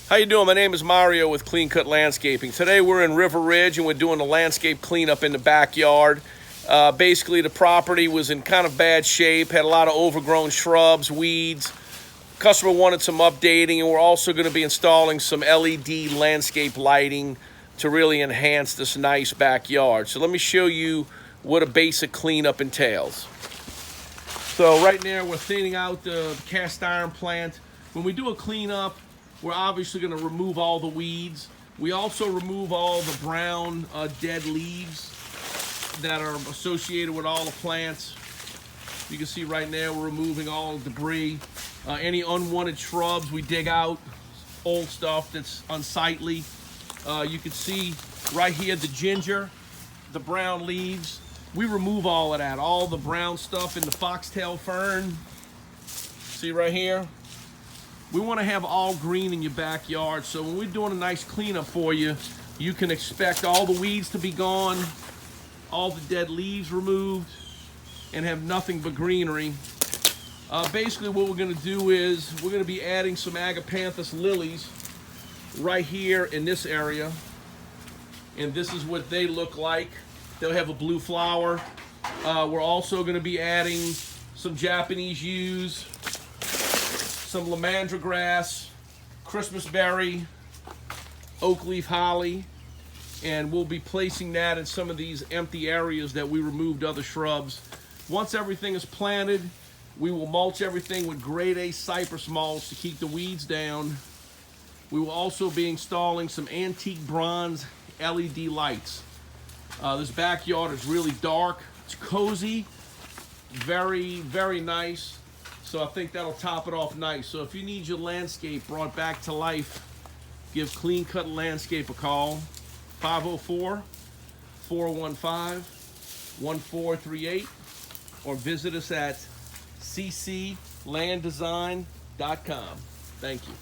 How you doing? My name is Mario with Clean Cut Landscaping. Today we're in River Ridge and we're doing a landscape cleanup in the backyard. Basically the property was in kind of bad shape, had a lot of overgrown shrubs, weeds. Customer wanted some updating, and we're also going to be installing some LED landscape lighting to really enhance this nice backyard. So let me show you what a basic cleanup entails. So right now we're thinning out the cast iron plant. When we do a cleanup, we're obviously going to remove all the weeds. We also remove all the brown dead leaves that are associated with all the plants. You can see right now we're removing all the debris. Any unwanted shrubs we dig out, old stuff that's unsightly. You can see right here the ginger, the brown leaves. We remove all of that, all the brown stuff in the foxtail fern. See right here? We want to have all green in your backyard, so when we're doing a nice cleanup for you, you can expect all the weeds to be gone, all the dead leaves removed, and have nothing but greenery. Basically what we're going to do is we're going to be adding some agapanthus lilies right here in this area, and this is what they look like. They'll have a blue flower. We're also going to be adding some Japanese yews, some lamandra grass, Christmas berry, oak leaf holly, and we'll be placing that in some of these empty areas that we removed other shrubs. Once everything is planted, we will mulch everything with grade A cypress mulch to keep the weeds down. We will also be installing some antique bronze LED lights. This backyard is really dark. It's cozy, very, very nice. So I think that'll top it off nice. So if you need your landscape brought back to life, give Clean Cut Landscape a call, 504-415-1438, or visit us at cclanddesign.com. Thank you.